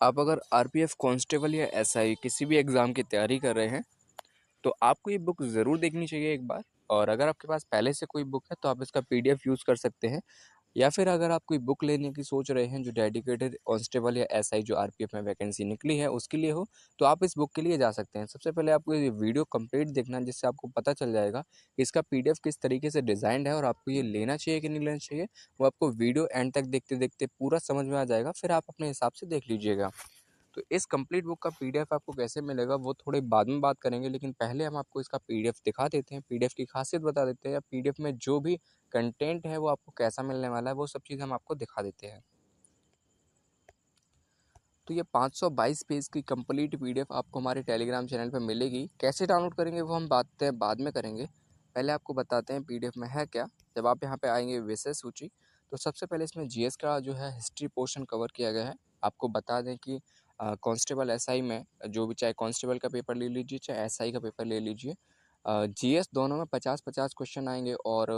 आप अगर RPF constable या एसआई किसी भी एग्ज़ाम की तैयारी कर रहे हैं तो आपको ये बुक ज़रूर देखनी चाहिए एक बार। और अगर आपके पास पहले से कोई बुक है तो आप इसका पीडीएफ यूज़ कर सकते हैं, या फिर अगर आप कोई बुक लेने की सोच रहे हैं जो डेडिकेटेड कांस्टेबल या एसआई जो आरपीएफ में वैकेंसी निकली है उसके लिए हो, तो आप इस बुक के लिए जा सकते हैं। सबसे पहले आपको ये वीडियो कंप्लीट देखना है, जिससे आपको पता चल जाएगा कि इसका पीडीएफ किस तरीके से डिज़ाइंड है और आपको ये लेना चाहिए कि नहीं लेना चाहिए। वो आपको वीडियो एंड तक देखते देखते पूरा समझ में आ जाएगा, फिर आप अपने हिसाब से देख लीजिएगा। तो इस कंप्लीट बुक का पीडीएफ आपको कैसे मिलेगा वो थोड़े बाद में बात करेंगे, लेकिन पहले हम आपको इसका पीडीएफ दिखा देते हैं, पीडीएफ की खासियत बता देते हैं, या पीडीएफ में जो भी कंटेंट है वो आपको कैसा मिलने वाला है, वो सब चीज़ हम आपको दिखा देते हैं। तो ये 522 पेज की कंप्लीट पीडीएफ आपको हमारे टेलीग्राम चैनल पर मिलेगी। कैसे डाउनलोड करेंगे वो हम बातें बाद में करेंगे, पहले आपको बताते हैं पीडीएफ में है क्या। जब आप यहाँ पे आएंगे विषय सूची, तो सबसे पहले इसमें जीएस का जो है हिस्ट्री पोर्शन कवर किया गया है। आपको बता दें कि कांस्टेबल एसआई में जो भी, चाहे कांस्टेबल का पेपर ले लीजिए चाहे एसआई का पेपर ले लीजिए, जीएस दोनों में 50-50 क्वेश्चन आएंगे और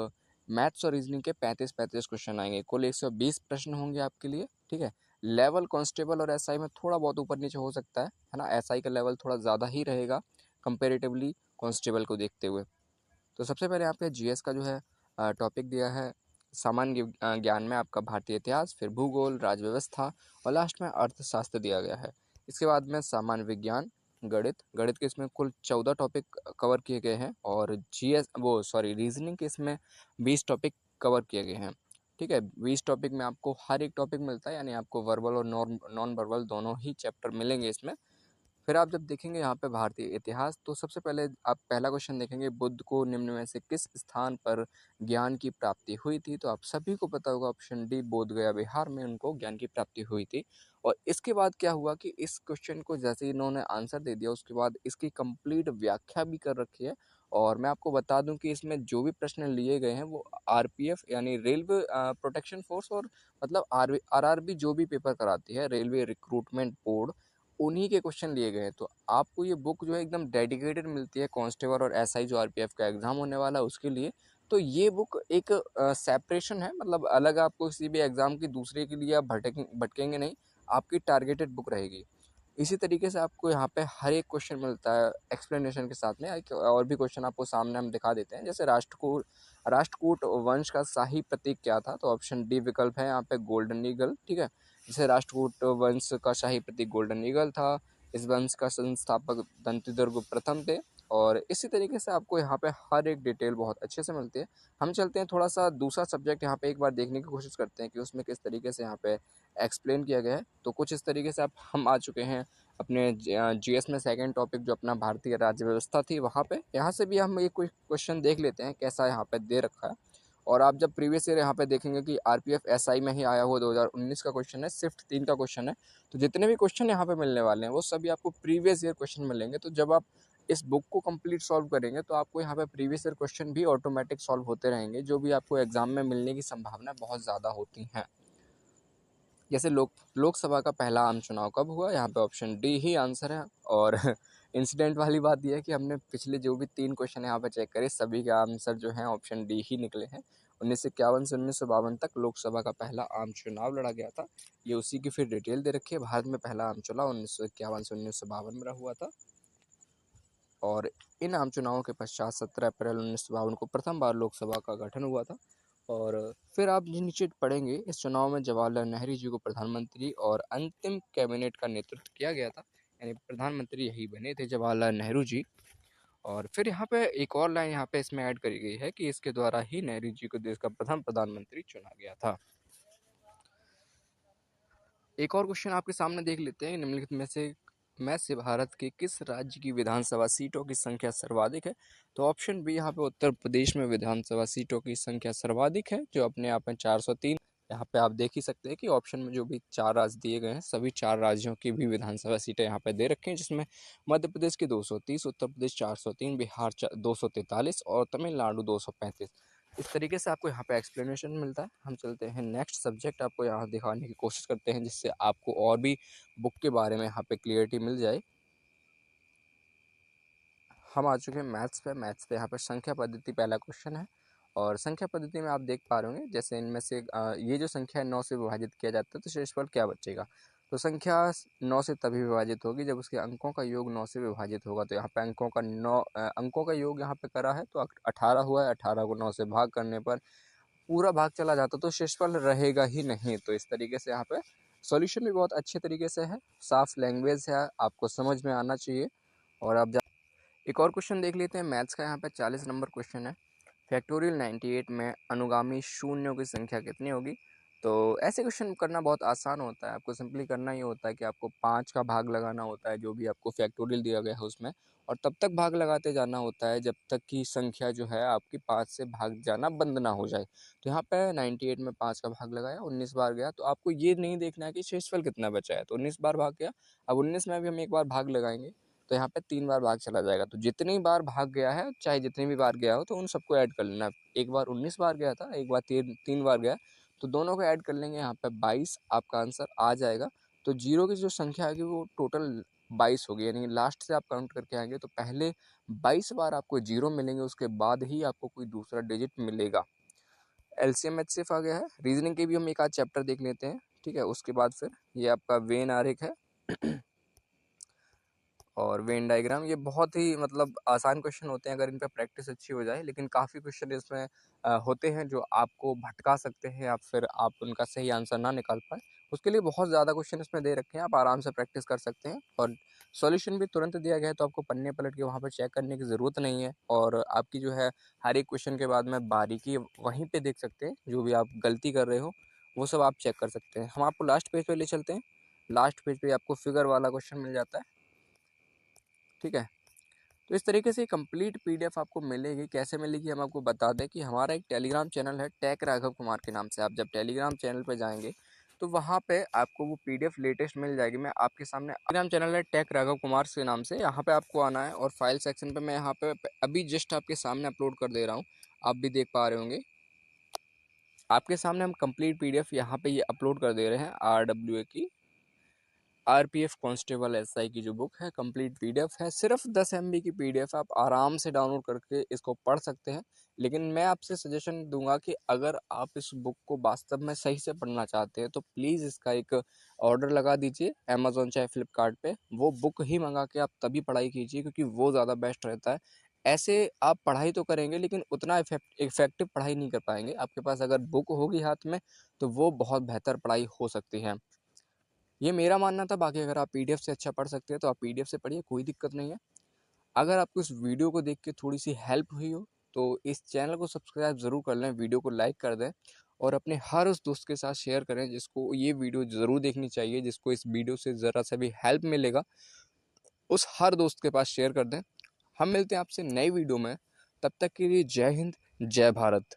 मैथ्स और रीजनिंग के 35-35 क्वेश्चन आएंगे। कुल 120 प्रश्न होंगे आपके लिए, ठीक है। लेवल कांस्टेबल और एसआई में थोड़ा बहुत ऊपर नीचे हो सकता है ना। एसआई का लेवल थोड़ा ज़्यादा ही रहेगा कंपेरेटिवली कांस्टेबल को देखते हुए। तो सबसे पहले यहाँ पे जीएस का जो है टॉपिक दिया है, सामान्य ज्ञान में आपका भारतीय इतिहास, फिर भूगोल, राज्य व्यवस्था और लास्ट में अर्थशास्त्र दिया गया है। इसके बाद में सामान्य विज्ञान, गणित के इसमें कुल 14 टॉपिक कवर किए गए हैं, और रीजनिंग के इसमें 20 टॉपिक कवर किए गए हैं, ठीक है। 20 टॉपिक में आपको हर एक टॉपिक मिलता है, यानी आपको वर्बल और नॉन वर्बल दोनों ही चैप्टर मिलेंगे इसमें। फिर आप जब देखेंगे यहाँ पे भारतीय इतिहास, तो सबसे पहले आप पहला क्वेश्चन देखेंगे, बुद्ध को निम्न में से किस स्थान पर ज्ञान की प्राप्ति हुई थी। तो आप सभी को पता होगा ऑप्शन डी, बोध गया बिहार में उनको ज्ञान की प्राप्ति हुई थी। और इसके बाद क्या हुआ कि इस क्वेश्चन को जैसे इन्होंने आंसर दे दिया, उसके बाद इसकी कंप्लीट व्याख्या भी कर रखी है। और मैं आपको बता दूं कि इसमें जो भी प्रश्न लिए गए हैं वो आरपीएफ यानी रेलवे प्रोटेक्शन फोर्स, और मतलब आरआरबी जो भी पेपर कराती है, रेलवे रिक्रूटमेंट बोर्ड, उन्हीं के क्वेश्चन लिए गए हैं। तो आपको ये बुक जो है एकदम डेडिकेटेड मिलती है कांस्टेबल और एसआई जो आरपीएफ का एग्ज़ाम होने वाला है उसके लिए। तो ये बुक एक सेपरेशन है, मतलब अलग आपको किसी भी एग्ज़ाम की दूसरे के लिए आप भटकेंगे नहीं, आपकी टारगेटेड बुक रहेगी। इसी तरीके से आपको यहाँ पे हर एक क्वेश्चन मिलता है एक्सप्लेनेशन के साथ में। और भी क्वेश्चन आपको सामने हम दिखा देते हैं, जैसे राष्ट्रकूट वंश का शाही प्रतीक क्या था। तो ऑप्शन डी विकल्प है यहाँ पे गोल्डन ईगल, ठीक है। जैसे राष्ट्रकूट वंश का शाही प्रतीक गोल्डन ईगल था। इस वंश का संस्थापक दंतिदुर्ग प्रथम थे। और इसी तरीके से आपको यहाँ पे हर एक डिटेल बहुत अच्छे से मिलती है। हम चलते हैं थोड़ा सा दूसरा सब्जेक्ट यहाँ पे एक बार देखने की कोशिश करते हैं कि उसमें किस तरीके से यहाँ पे एक्सप्लेन किया गया है। तो कुछ इस तरीके से आप हम आ चुके हैं अपने जीएस में सेकंड टॉपिक जो अपना भारतीय राज्य व्यवस्था थी वहाँ पे। यहाँ से भी हम एक कोई क्वेश्चन देख लेते हैं कैसा यहाँ पे दे रखा है। और आप जब प्रीवियस ईयर यहाँ पे देखेंगे कि आरपीएफ एसआई में ही आया हुआ 2019 का क्वेश्चन है, शिफ्ट 3 का क्वेश्चन है। तो जितने भी क्वेश्चन यहाँ पे मिलने वाले हैं वो सभी आपको प्रीवियस ईयर क्वेश्चन मिलेंगे। तो जब आप इस बुक को कंप्लीट सॉल्व करेंगे तो आपको यहाँ पे प्रीवियस ईयर क्वेश्चन भी ऑटोमेटिक सॉल्व होते रहेंगे, जो भी आपको एग्जाम में मिलने की संभावना बहुत ज़्यादा होती हैं। जैसे लोकसभा का पहला आम चुनाव कब हुआ, यहाँ पे ऑप्शन डी ही आंसर है। और इंसिडेंट वाली बात यह है कि हमने पिछले जो भी 3 क्वेश्चन यहाँ पे चेक करे, सभी के आंसर जो हैं ऑप्शन डी ही निकले हैं। 1951 से 1952 तक लोकसभा का पहला आम चुनाव लड़ा गया था। ये उसी की फिर डिटेल दे रखी है। भारत में पहला आम चुनाव 1951 से 1952 में हुआ था। और इन आम चुनावों के पश्चात 17 अप्रैल 1952 को प्रथम बार लोकसभा का गठन हुआ था। और फिर आप नीचे पढ़ेंगे, इस चुनाव में जवाहरलाल नेहरू जी को प्रधानमंत्री और अंतिम कैबिनेट का नेतृत्व किया गया था, यानी प्रधानमंत्री यही बने थे जवाहरलाल नेहरू जी। और फिर यहाँ पे एक और लाइन यहाँ पे इसमें ऐड करी गई है कि इसके द्वारा ही नेहरू जी को देश का प्रथम प्रधानमंत्री चुना गया था। एक और क्वेश्चन आपके सामने देख लेते हैं, निम्नलिखित में से भारत के किस राज्य की विधानसभा सीटों की संख्या सर्वाधिक है। तो ऑप्शन बी यहाँ पे उत्तर प्रदेश में विधानसभा सीटों की संख्या सर्वाधिक है, जो अपने आप में 403। यहाँ पे आप देख ही सकते हैं कि ऑप्शन में जो भी 4 राज्य दिए गए हैं, सभी 4 राज्यों की भी विधानसभा सीटें यहाँ पे दे रखी हैं, जिसमें मध्य प्रदेश की 230, उत्तर प्रदेश 403, बिहार 243 और तमिलनाडु 235। इस तरीके से आपको यहाँ पे एक्सप्लेनेशन मिलता है। हम चलते हैं नेक्स्ट सब्जेक्ट आपको यहाँ दिखाने की कोशिश करते हैं, जिससे आपको और भी बुक के बारे में यहाँ पे क्लियरिटी मिल जाए। हम आ चुके हैं मैथ्स पे यहाँ पर संख्या पद्धति पहला क्वेश्चन है। और संख्या पद्धति में आप देख पा रहे होंगे, जैसे इनमें से ये जो संख्या है 9 से विभाजित किया जाता है तो शेषफल क्या बचेगा। तो संख्या 9 से तभी विभाजित होगी जब उसके अंकों का योग 9 से विभाजित होगा। तो यहाँ पे अंकों का योग यहाँ पे करा है तो 18 हुआ है। 18 को 9 से भाग करने पर पूरा भाग चला जाता तो शेषफल रहेगा ही नहीं। तो इस तरीके से यहाँ पे सॉल्यूशन भी बहुत अच्छे तरीके से है, साफ लैंग्वेज है, आपको समझ में आना चाहिए। और आप एक और क्वेश्चन देख लेते हैं मैथ्स का। यहाँ पे 40 नंबर क्वेश्चन है। फैक्टोरियल 98 में अनुगामी शून्यों की संख्या कितनी होगी? तो ऐसे क्वेश्चन करना बहुत आसान होता है। आपको सिंपली करना ही होता है कि आपको 5 का भाग लगाना होता है जो भी आपको फैक्टोरियल दिया गया है उसमें, और तब तक भाग लगाते जाना होता है जब तक कि संख्या जो है आपकी 5 से भाग जाना बंद ना हो जाए। तो यहाँ पे 98 में 5 का भाग लगाया, 19 बार गया। तो आपको ये नहीं देखना है कि शेषफल कितना बचा है। तो 19 बार भाग गया, अब 19 में भी हम एक बार भाग लगाएंगे तो यहाँ पे 3 बार भाग चला जाएगा। तो जितनी बार भाग गया है, चाहे जितनी भी बार गया हो, तो उन सबको ऐड कर लेना। एक बार 19 बार गया था, एक बार 3 बार गया, तो दोनों को ऐड कर लेंगे। यहाँ पे 22 आपका आंसर आ जाएगा। तो जीरो की जो संख्या आएगी वो टोटल 22 होगी, यानी लास्ट से आप काउंट करके आएंगे तो पहले 22 बार आपको जीरो मिलेंगे, उसके बाद ही आपको कोई दूसरा डिजिट मिलेगा। एलसीएम एचसीएफ आ गया है। रीजनिंग के भी हम एक आध चैप्टर देख लेते हैं, ठीक है। उसके बाद फिर ये आपका वेन आरेख है और वेन डायग्राम। ये बहुत ही मतलब आसान क्वेश्चन होते हैं अगर इन पर प्रैक्टिस अच्छी हो जाए, लेकिन काफ़ी क्वेश्चन इसमें होते हैं जो आपको भटका सकते हैं या फिर आप उनका सही आंसर ना निकाल पाए। उसके लिए बहुत ज़्यादा क्वेश्चन इसमें दे रखे हैं, आप आराम से प्रैक्टिस कर सकते हैं। और सॉल्यूशन भी तुरंत दिया गया है तो आपको पन्ने पलट के वहाँ पर चेक करने की ज़रूरत नहीं है। और आपकी जो है हर एक क्वेश्चन के बाद में बारीकी वहीं पर देख सकते हैं, जो भी आप गलती कर रहे हो वो सब आप चेक कर सकते हैं। हम आपको लास्ट पेज पर ले चलते हैं। लास्ट पेज पर आपको फिगर वाला क्वेश्चन मिल जाता है, ठीक है। तो इस तरीके से कंप्लीट पीडीएफ आपको मिलेगी। कैसे मिलेगी हम आपको बता दें कि हमारा एक टेलीग्राम चैनल है टेक राघव कुमार के नाम से। आप जब टेलीग्राम चैनल पर जाएंगे तो वहाँ पे आपको वो पीडीएफ लेटेस्ट मिल जाएगी। मैं आपके सामने टेलीग्राम चैनल है टेक राघव कुमार के नाम से, यहाँ पे आपको आना है और फाइल सेक्शन पे मैं यहाँ पे अभी जस्ट आपके सामने अपलोड कर दे रहा हूँ, आप भी देख पा रहे होंगे। आपके सामने हम कंप्लीट पीडीएफ यहाँ पे ये अपलोड कर दे रहे हैं। RWA की RPF कांस्टेबल SI की जो बुक है कंप्लीट पीडीएफ है। सिर्फ 10 MB की पीडीएफ, आप आराम से डाउनलोड करके इसको पढ़ सकते हैं। लेकिन मैं आपसे सजेशन दूंगा कि अगर आप इस बुक को वास्तव में सही से पढ़ना चाहते हैं तो प्लीज़ इसका एक ऑर्डर लगा दीजिए अमेजोन चाहे फ्लिपकार्ट पे। वो बुक ही मंगा के आप तभी पढ़ाई कीजिए क्योंकि वो ज़्यादा बेस्ट रहता है। ऐसे आप पढ़ाई तो करेंगे लेकिन उतना इफेक्टिव पढ़ाई नहीं कर पाएंगे। आपके पास अगर बुक होगी हाथ में तो वो बहुत बेहतर पढ़ाई हो सकती है। ये मेरा मानना था। बाकी अगर आप पीडीएफ से अच्छा पढ़ सकते हैं तो आप पीडीएफ से पढ़िए, कोई दिक्कत नहीं है। अगर आपको इस वीडियो को देख के थोड़ी सी हेल्प हुई हो तो इस चैनल को सब्सक्राइब ज़रूर कर लें, वीडियो को लाइक कर दें और अपने हर उस दोस्त के साथ शेयर करें जिसको ये वीडियो ज़रूर देखनी चाहिए, जिसको इस वीडियो से ज़रा सा भी हेल्प मिलेगा, उस हर दोस्त के पास शेयर कर दें। हम मिलते हैं आपसे नई वीडियो में, तब तक के लिए जय हिंद, जय भारत।